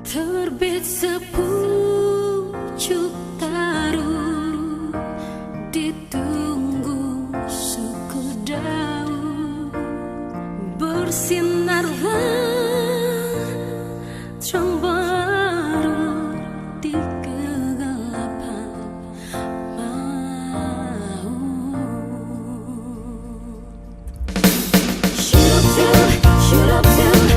Terbit sepucuk taruh, ditunggu suku daun. Bersinarlah terang baru di kegelapan maut. Shoot up till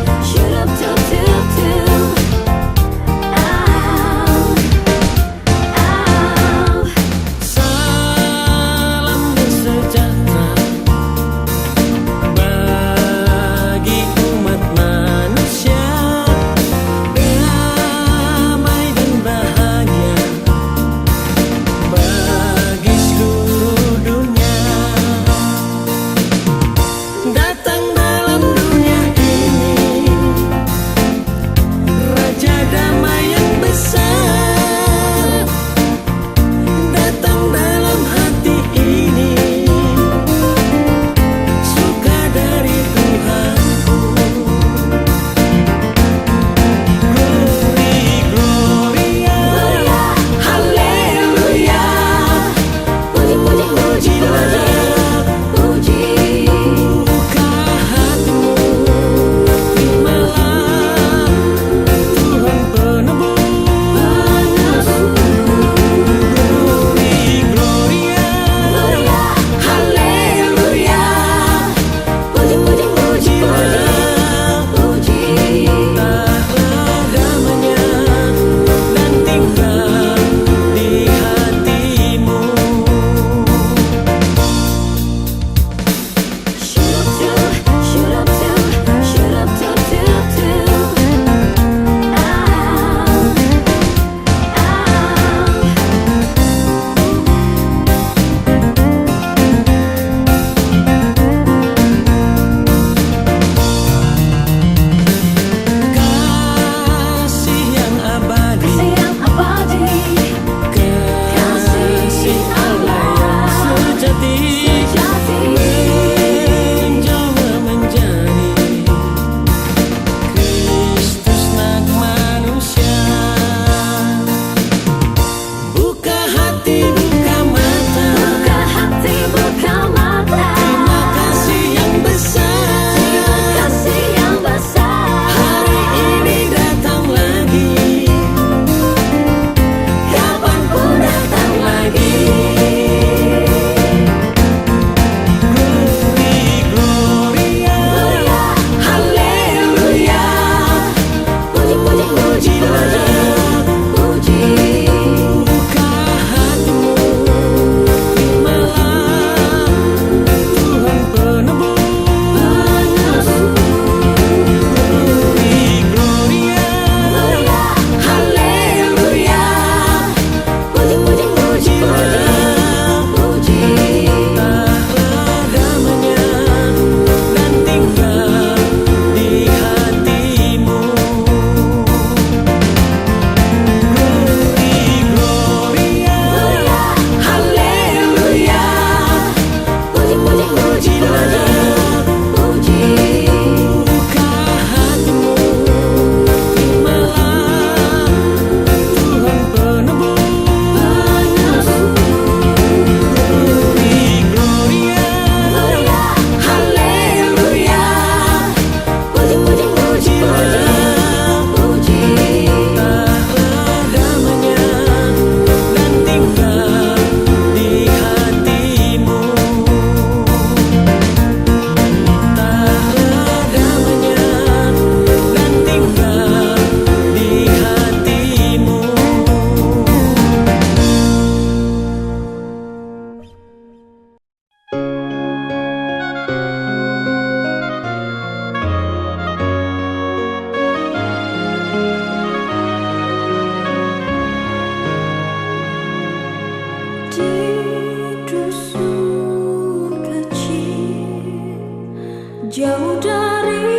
jauh dari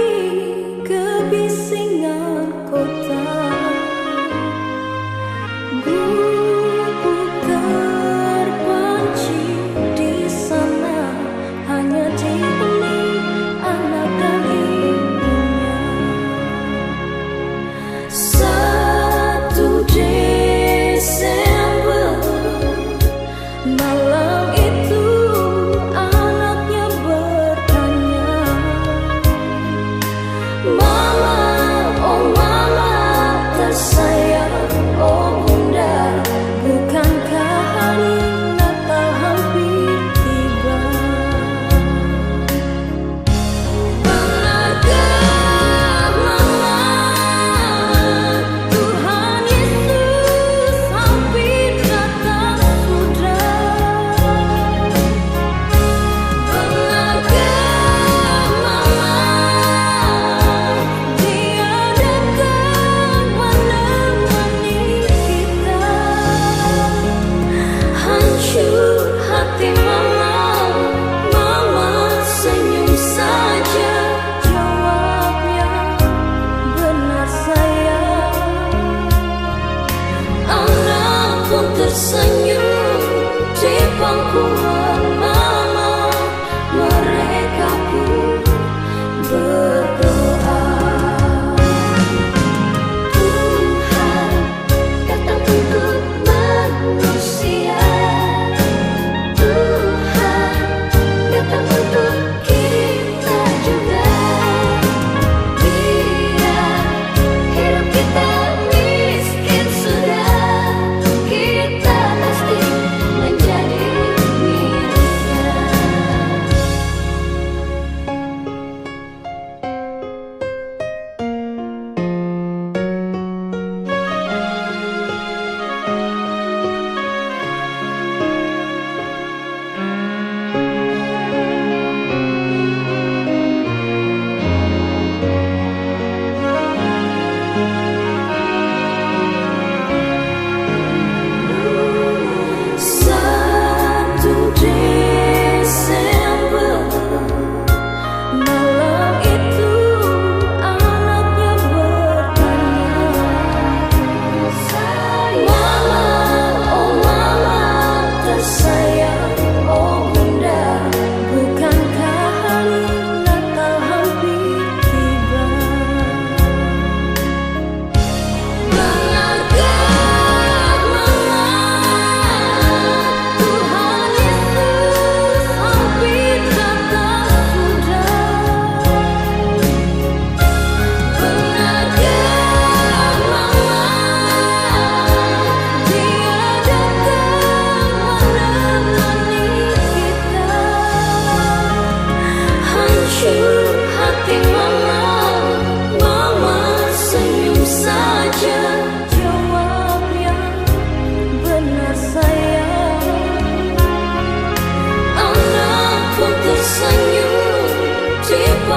kebisingan kota. Gubuk terpancing di sana, hanya dihuni anak dan ibunya.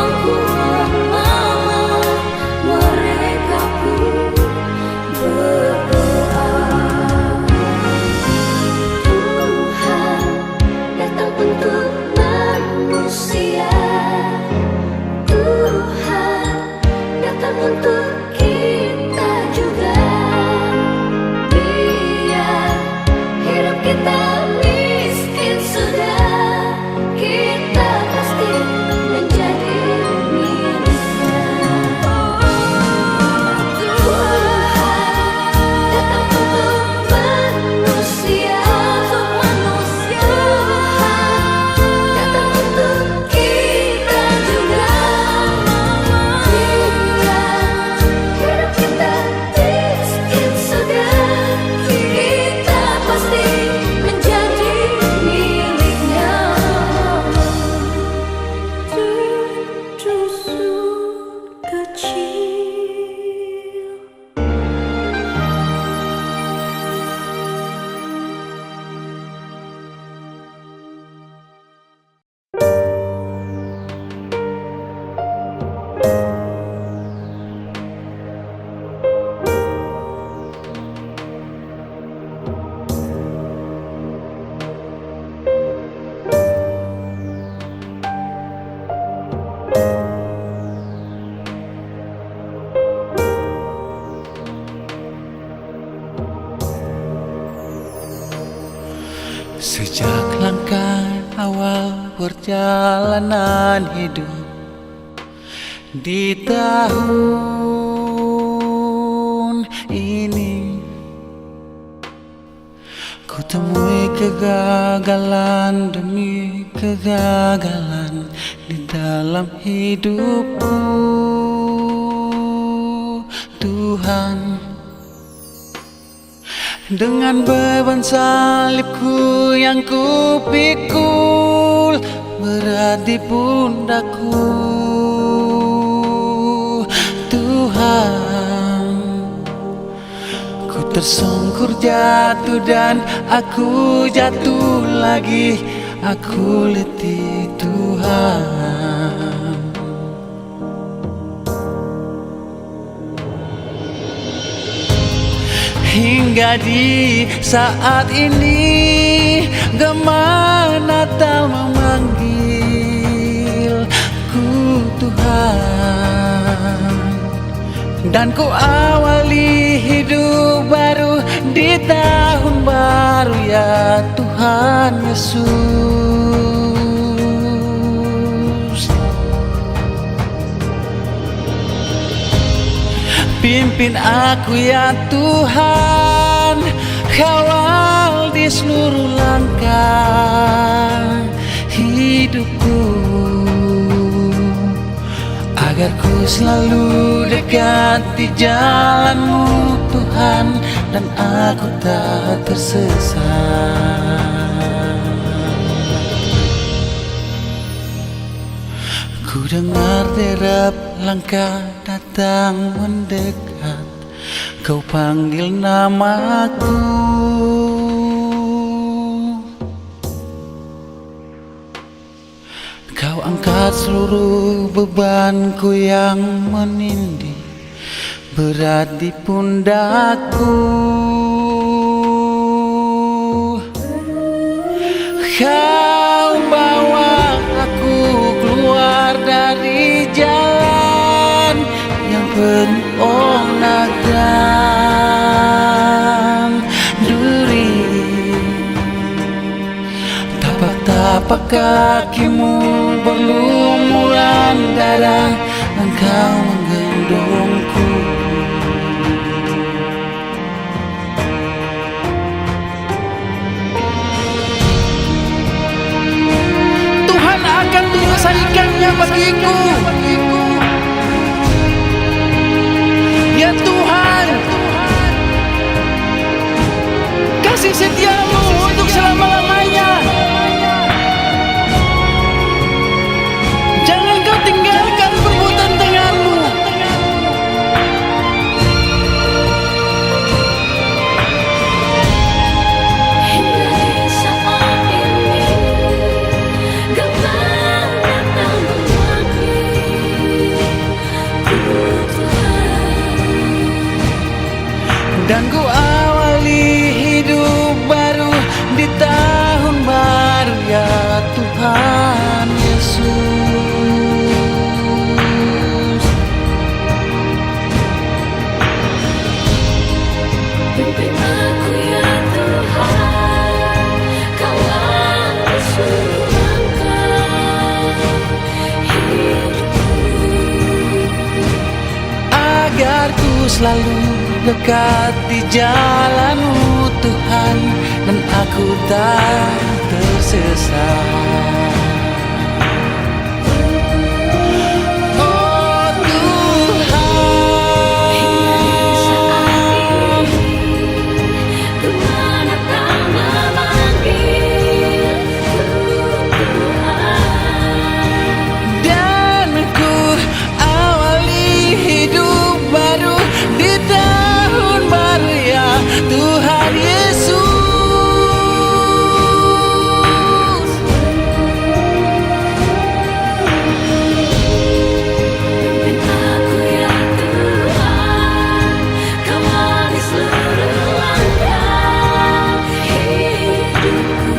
pangkuan malam mereka pun berdoa. Tuhan datang untuk manusia, Tuhan datang untuk kita juga. Biar hidup kita miskin sudah, kita pasti menjadi miliknya. Tuhan datang untuk manusia, Tuhan datang untuk kita juga. Biar hidup kita miskin sudah, kita pasti menjadi miliknya. Dusun kecil. Sejak langkah awal perjalanan hidup di tahun ini, ku temui kegagalan demi kegagalan di dalam hidupku. Tuhan, dengan beban salibku yang ku pikul berat di pundakku. Tuhan, ku tersungkur jatuh dan aku jatuh lagi. Aku letih Tuhan. Hingga di saat ini gema Natal memanggilku Tuhan, dan ku awali hidup baru di tahun baru ya Tuhan Yesus. Pimpin aku ya Tuhan, kawal di seluruh langkah hidupku, agar ku selalu dekat di jalan-Mu Tuhan, dan aku tak tersesat. Ku dengar derap langkah datang mendekat, Kau panggil namaku. Kau angkat seluruh bebanku yang menindih berat di pundakku. Kau bawa aku keluar dari jalan yang penuh onak dan duri. Tapak-tapak kakimu berlumuran darah, Engkau menggendongku. Tuhan akan menyelesaikannya bagiku. Ya Tuhan, kasih setia-Mu untuk selama-lamanya. selalu dekat di jalan-Mu Tuhan, dan aku tak tersesat. Oh Tuhan, Ku menatap memanggil Tuhan. dan ku awali hidup baru di tahun baru ya Tuhan Yesus. Pimpin aku ya Tuhan, kawali seluruh langkah hidupku.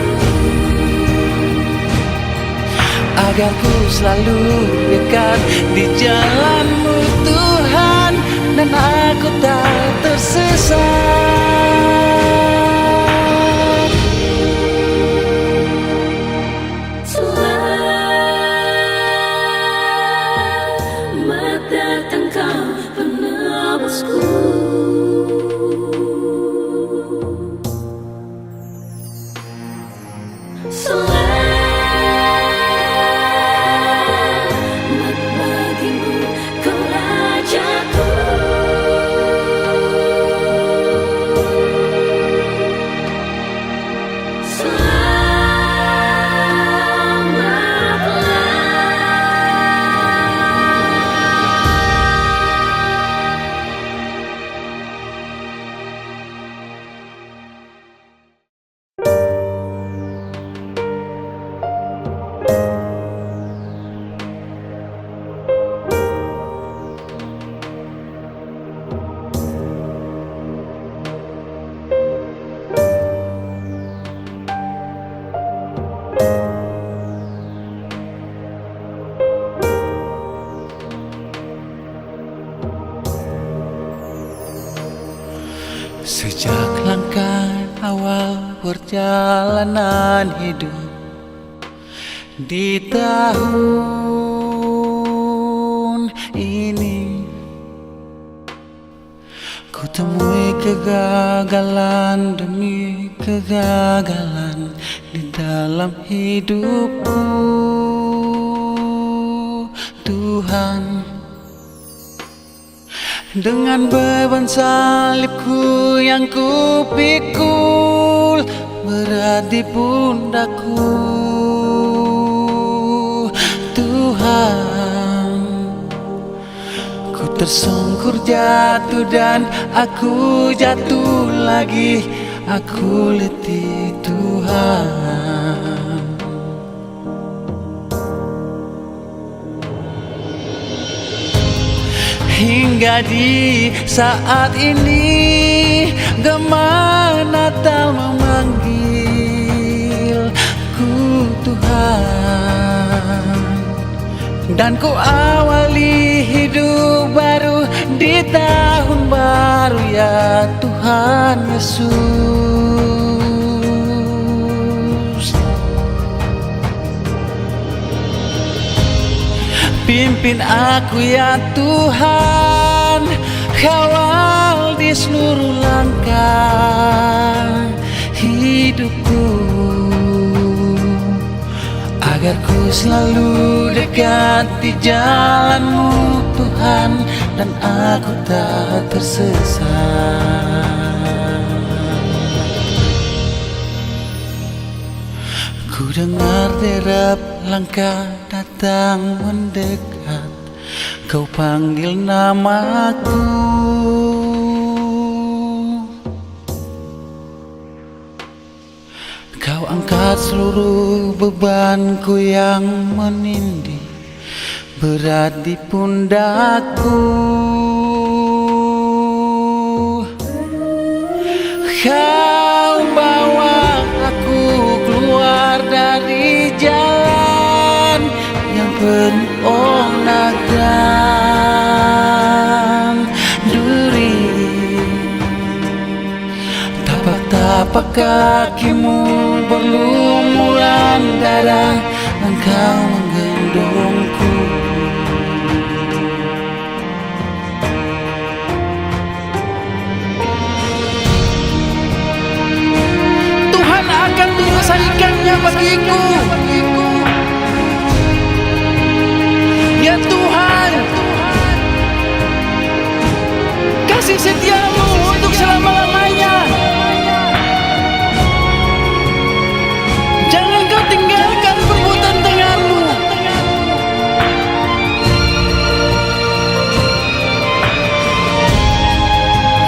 Agar ku selalu dekat di jalan-Mu Tuhan, dan aku tak tersesat. Selamat datang Kau penebusku. Selamat bagimu Kau Rajaku. Sejak langkah awal perjalanan hidup di tahun ini, ku temui kegagalan demi kegagalan di dalam hidupku Tuhan. Dengan beban salibku yang ku pikul berat di pundakku Tuhan. Ku tersungkur jatuh dan aku jatuh lagi, aku letih Tuhan. Hingga di saat ini gema Natal memanggilku Tuhan, dan ku awali hidup baru di tahun baru ya Tuhan Yesus. Pimpin aku ya Tuhan, kawal di seluruh langkah hidupku, agar ku selalu dekat di jalan-Mu Tuhan, dan aku tak tersesat. Ku dengar derap langkah datang mendekat, Kau panggil namaku. Kau angkat seluruh bebanku yang menindih berat di pundakku. Kau bawa aku keluar dari jalan yang penuh onak dan duri. Tapak kakimu berlumuran darah, Engkau menggendongku. bagiku. Ya Tuhan, kasih setiamu untuk selama-lamanya. Jangan kau tinggalkan perbuatan tanganmu.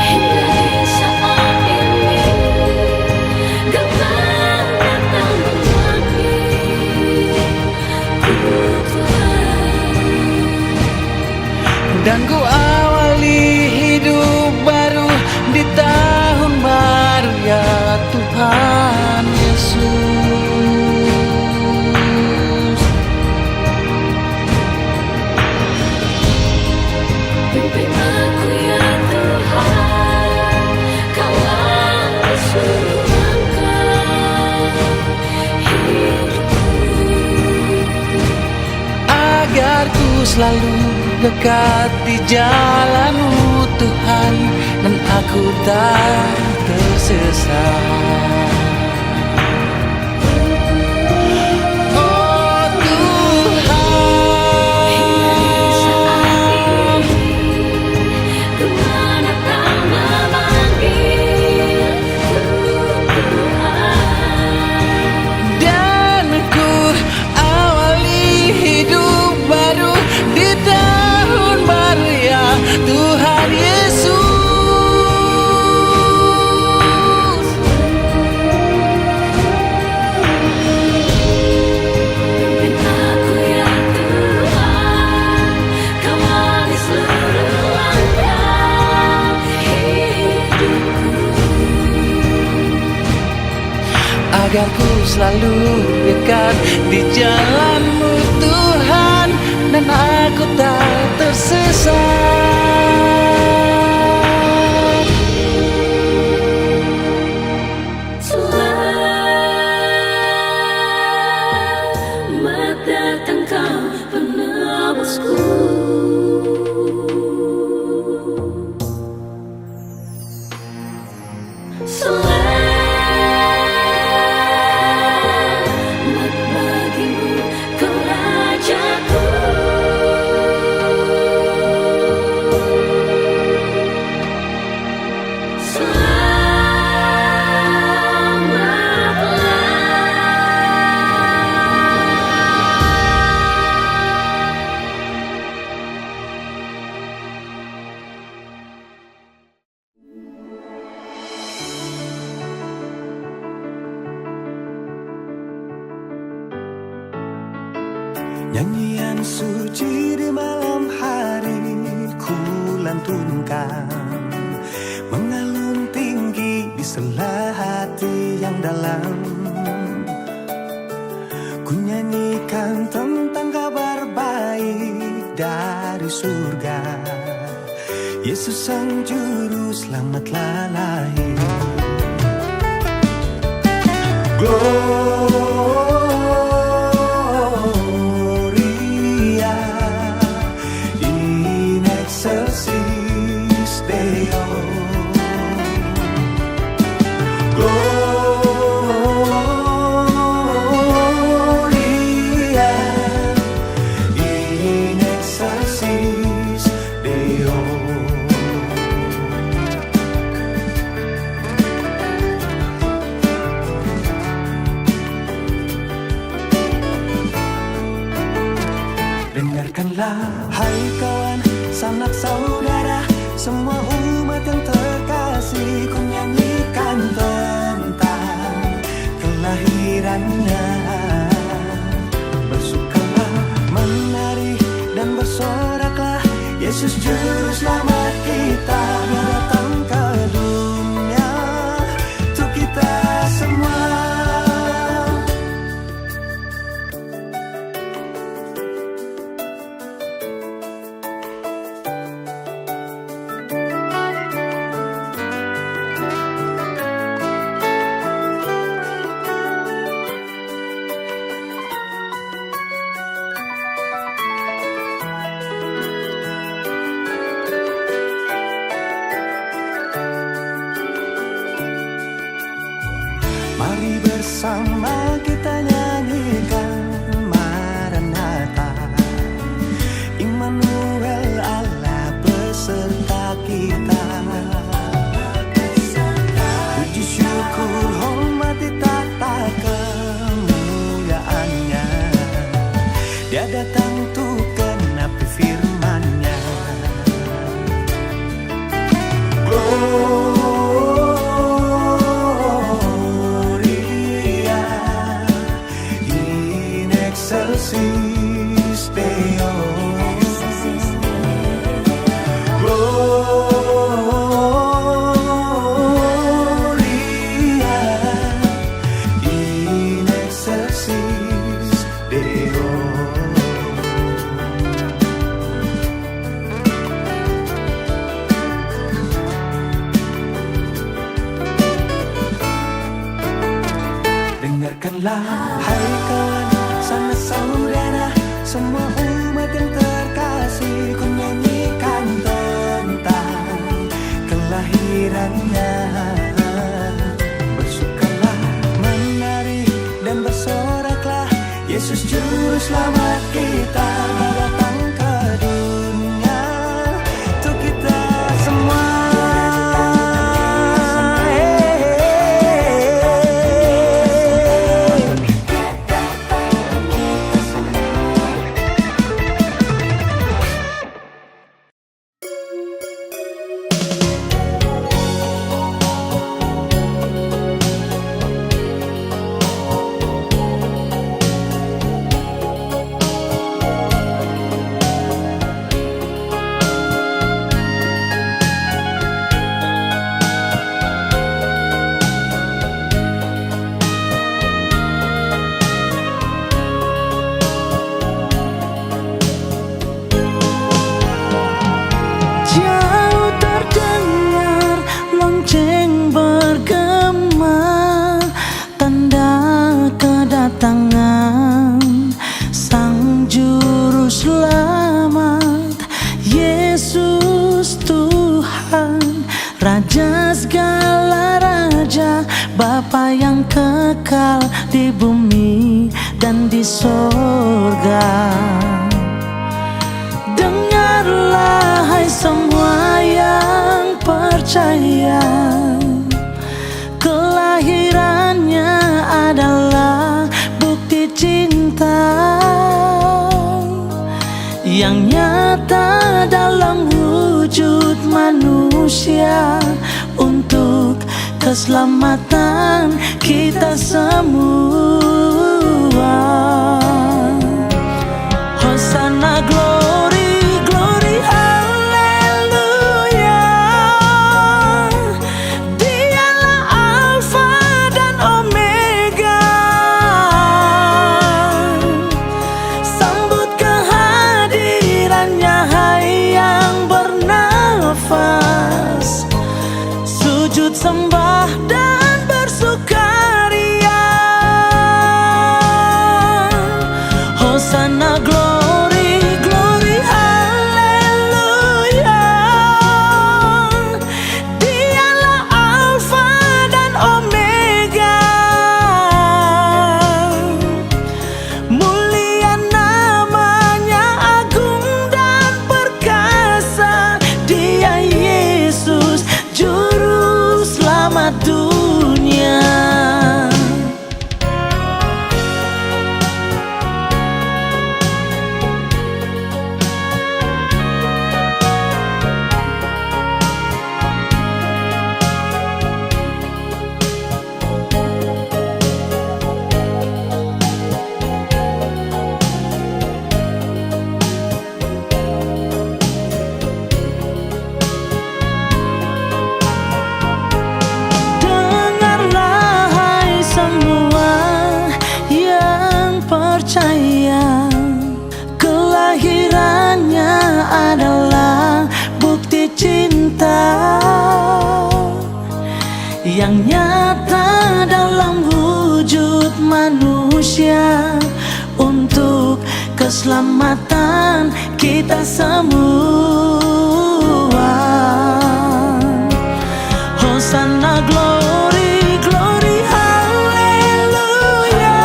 Hingga di saat ini Kau datang memanggilku, Tuhan. Dan ku awali hidup baru di tahun baru, ya Tuhan Yesus. Pimpin aku ya Tuhan, kawal seluruh langkah hidupku. Agar ku selalu dekat di jalan-Mu Tuhan, dan aku tak tersesat. Oh Tuhan, Kau datang memanggilku, Tuhan. dan ku awali hidup baru di tahun baru, ya Tuhan Yesus. Pimpin aku ya Tuhan, kawal seluruh langkah hidupku. Agar ku selalu dekat di jalan-Mu Tuhan, dan aku tak tersesat. Selamat datang Kau penebusku. Selamat bagimu, Kau Rajaku. Nyanyian suci di malam hari ku lantunkan, mengalun tinggi di sela hati yang dalam. Ku nyanyikan tentang kabar baik dari surga, Yesus sang juru selamatlah lahir. Gloria in excelsis Deo. Gloria in excelsis Deo. Dengarkanlah hai kawan, sanak saudara, semua umat yang terkasih, ku nyanyikan tentang kelahirannya. Bersukalah, menari dan bersoraklah, Yesus juru selamat kita datang ke dunia untuk kita semua. Mari bersama kita nyanyi selamat kita datang ke dunia untuk kita semua. Jauh terdengar lonceng bergema, tanda kedatangan Sang Juru Selamat, Yesus Tuhan, Raja segala raja, Bapa yang kekal di bumi dan di sorga. Dengarlah hai semua yang percaya, kelahirannya adalah bukti cinta yang nyata dalam wujud manusia untuk keselamatan kita semua. Hosana glory, glory, haleluya. Dialah Alfa dan Omega. Sambut kehadirannya hai yang bernafas, sujud sembah dan bersukaria. Hosana glory, glory, haleluya. Dialah Alfa dan Omega. Mulia namanya, agung dan perkasa. Dia Yesus, Juru Selamat dunia. Dengarlah hai semua yang percaya, kelahirannya adalah bukti cinta yang nyata dalam wujud manusia untuk keselamatan kita semua. Hosana glory, glory, haleluya.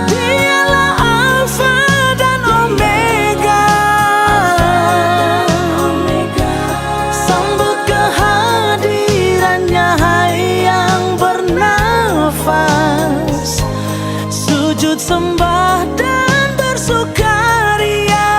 Dialah Alfa dan Omega. Sambut kehadirannya hai yang bernafas, sujud sembah dan bersukaria.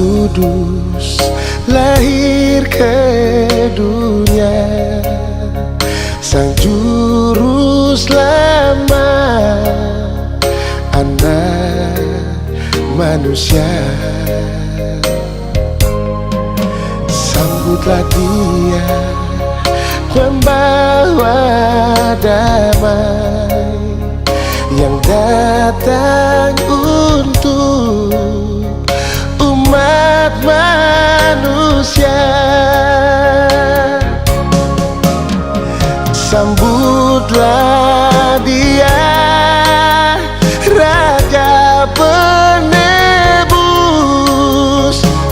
Kudus lahir ke dunia, Sang Juru Selamat anak manusia. Sambutlah Dia, pembawa damai yang datang untuk umat manusia. Sambutlah Dia, Raja penebus,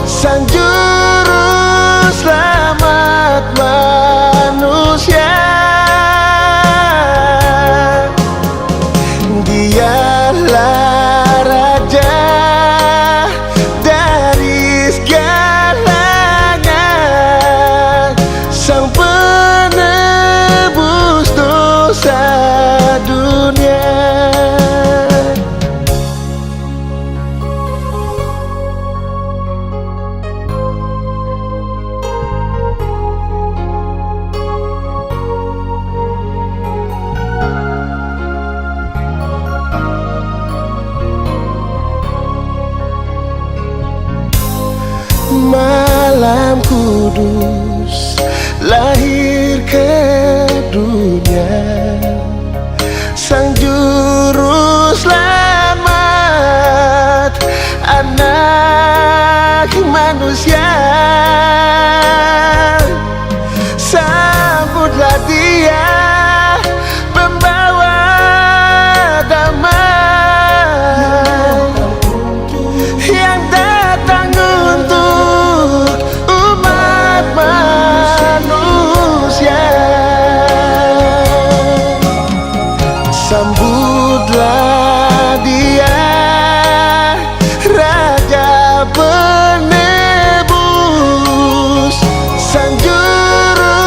Sang Juru Selamat manusia. Dialah Raja dari segalanya, Sang penebus dosa dunia. Malam kudus lahir ke dunia, Sang Juru Selamat anak manusia. Sambutlah Dia, pembawa damai yang datang untuk umat manusia. Sambutlah Dia, Raja penebus, Sang Juru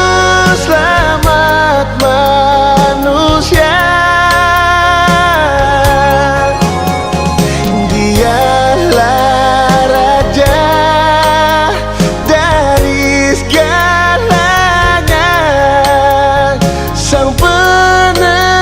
Selamat manusia. Dialah Raja dari segalanya, Sang penebus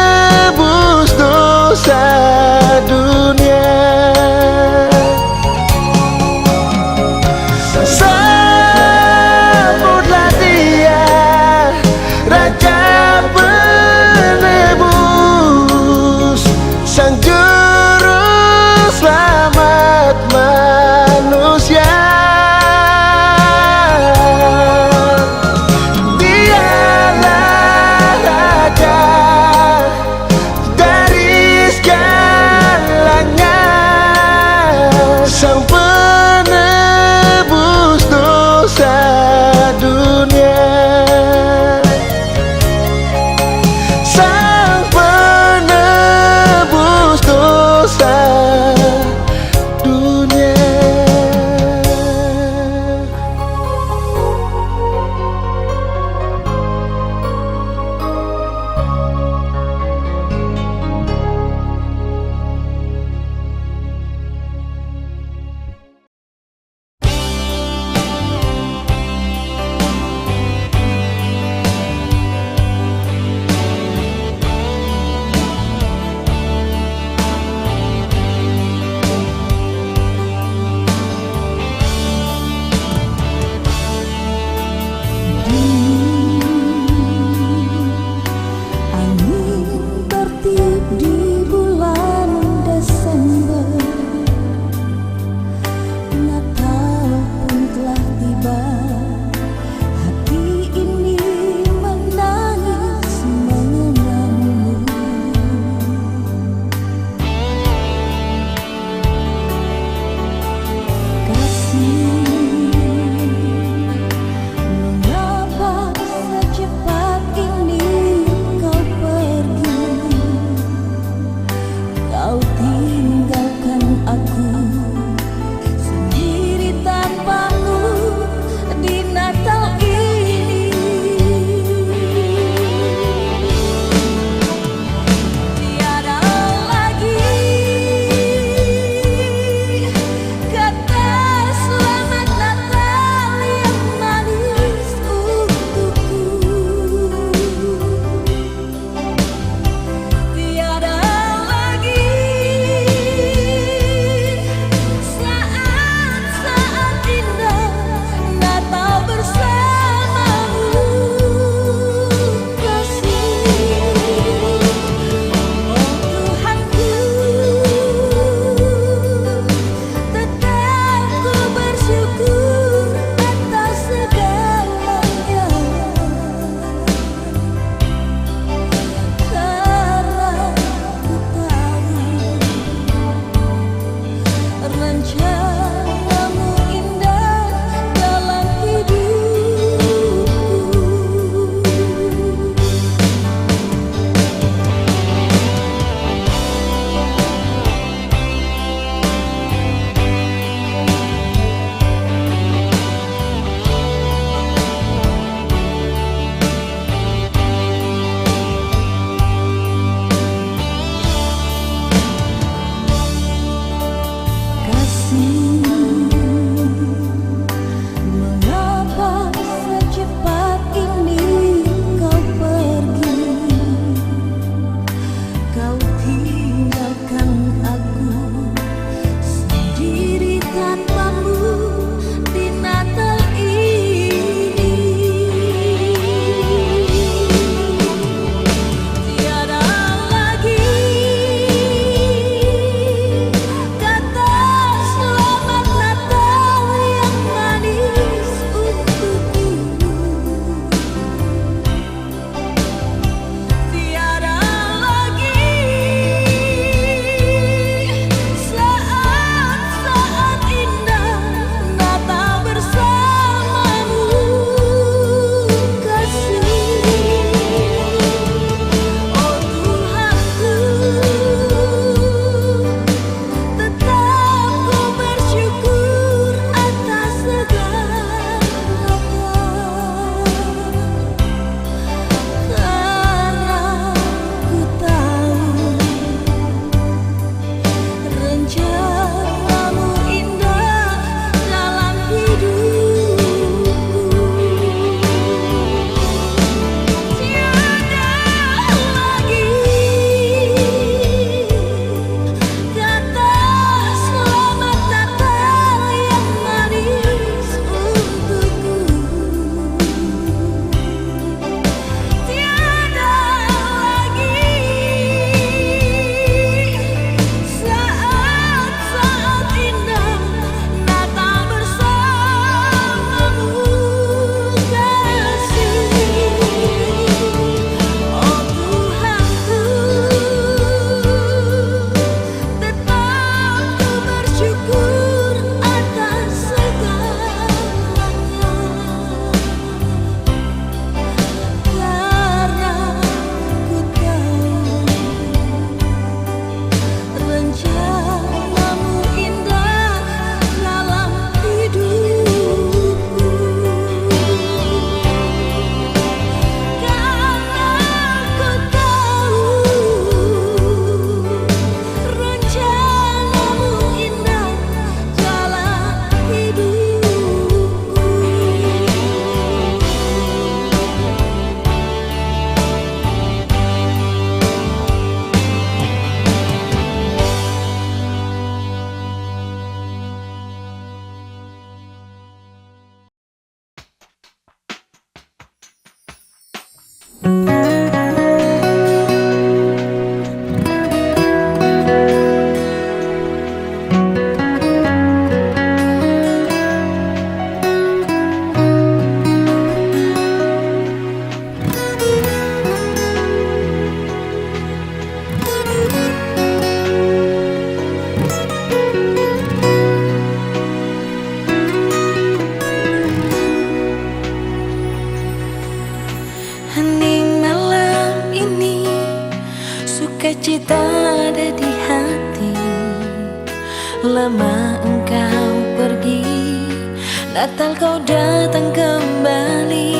Natal kau datang kembali.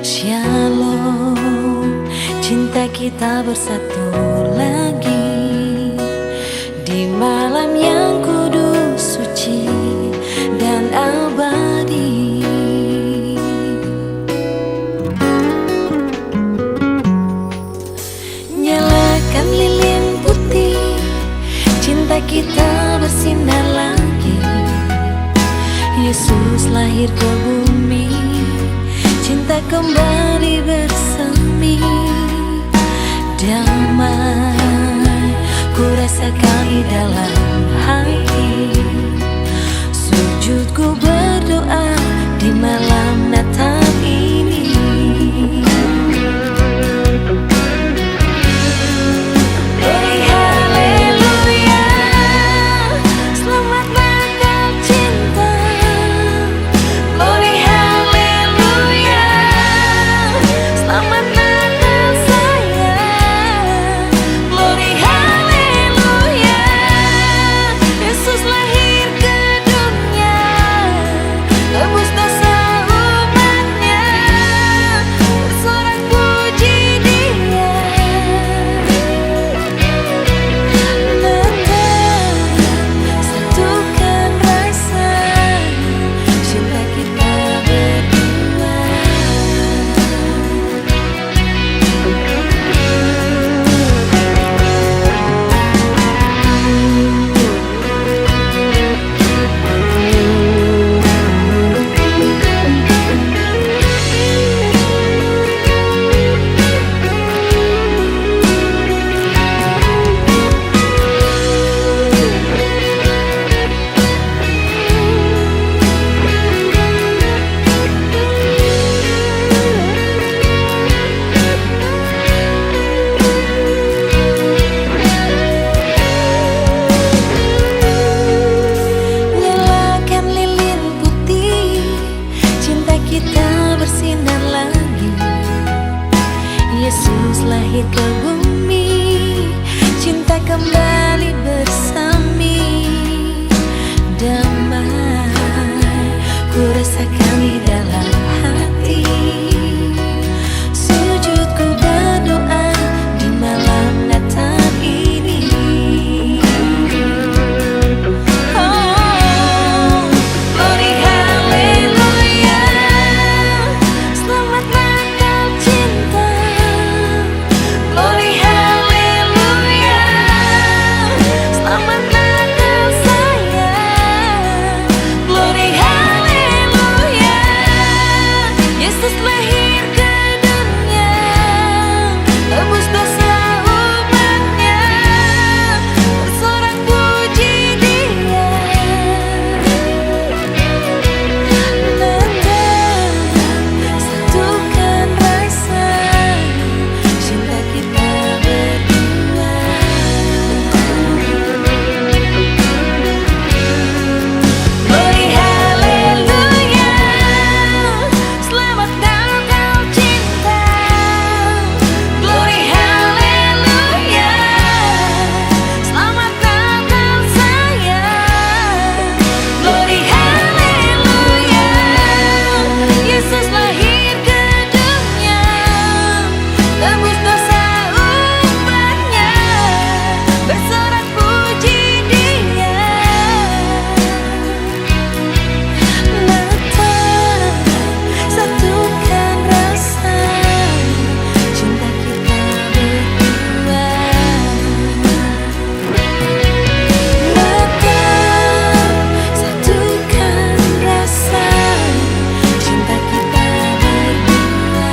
Shalom, cinta kita bersatu lagi di malam yang kudus, suci dan abadi. Nyalakan lilin putih, cinta kita bersinar lagi. Yesus lahir ke bumi, cinta kembali bersemi. Damai ku rasakan di dalam hati. Sujudku berdoa di malam Natal ini. Glory haleluya, selamat Natal cinta. Glory haleluya, selamat Natal sayang. Glory haleluya, Yesus lahir ke dunia, tebus dosa umatnya, bersorak puji Dia. Natal, satukan rasa cinta kita berdua. Nyalakan lilin putih, cinta kita bersinar lagi. Yesus lahir ke bumi, cinta kembali bersemi. Damai ku rasakan di dalam hati. Sujudku berdoa di malam Natal ini. Oh, glory haleluya, selamat Natal cinta. Glory haleluya, selamat Natal sayang. Glory haleluya, Yesus lahir ke dunia, tebus dosa umatnya, bersorak puji Dia. Natal, satukan rasa cinta kita berdua. Glory haleluya, selamat Natal cinta. Glory haleluya, selamat Natal sayang. Glory haleluya, Yesus lahir ke dunia, tebus dosa umatnya, bersorak puji Dia. Natal, satukan rasa cinta kita berdua. Natal, satukan rasa cinta kita berdua.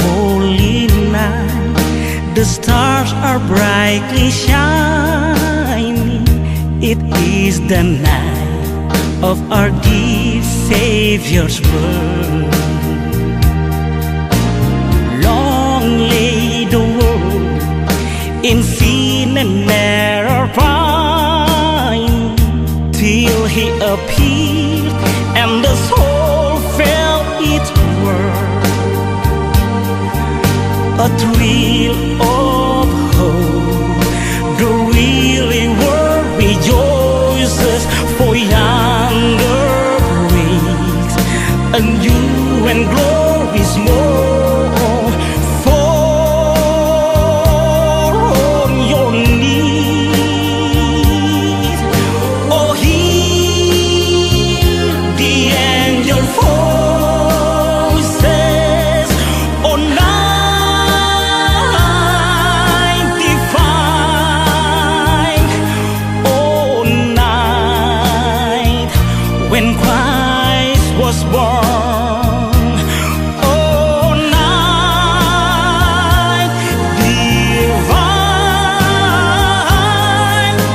Holy night, the stars are brightly shining. It is the night of our dear Savior's birth. Long lay the world in sin and error pine, he appeared, and the soul felt its worth. A thrill of hope, the really world rejoices, for yonder breaks a new and glorious morn. Fall on your knees, oh hear the angel voices, oh night divine, oh night when Christ was born. Oh night divine,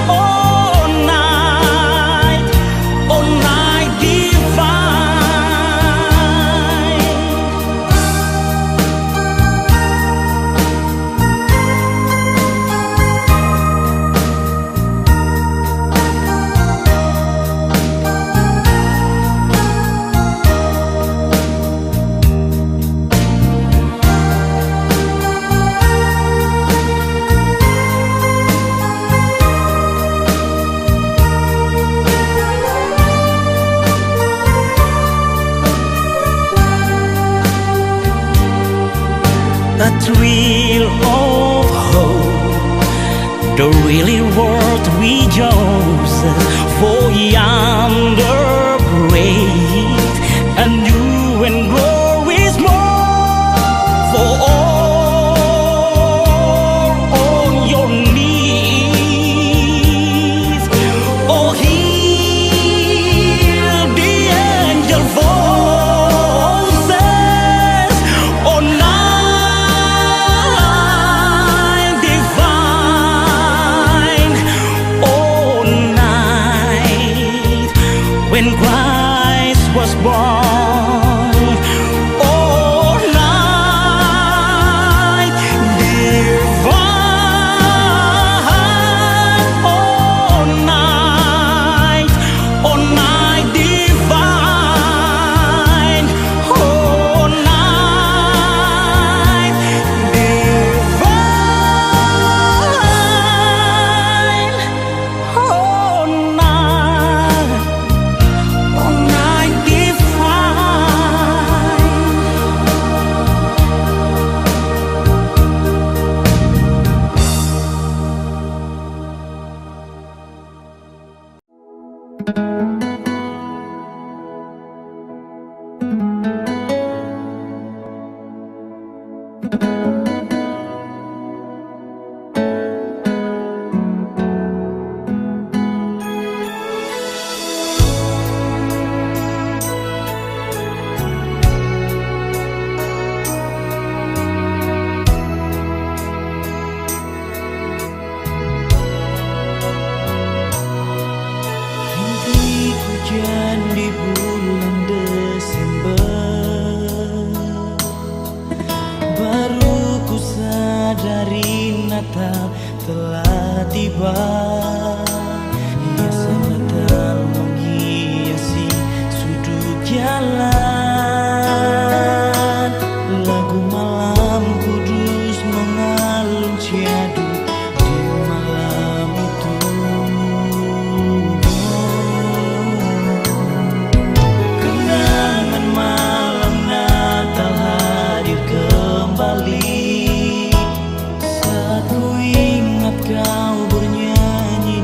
oh night a thrill of hope, the really world rejoices, for yonder breaks a new and glorious morn. For all on your knees, oh hear the angel voices, oh night divine, oh night when Christ was born. Oh night divine, oh night divine, oh night divine, oh night Rintik hujan di bulan Desember, baru ku sadari Natal telah tiba. Hiasan Natal menghiasi sudut jalan, lagu malam kudus mengalun syadu di malam itu. Kenangan malam Natal hadir kembali, saat ku ingat kau bernyanyi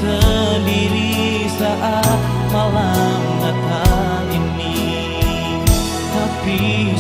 sendiri saat malam Natal ini. Tapi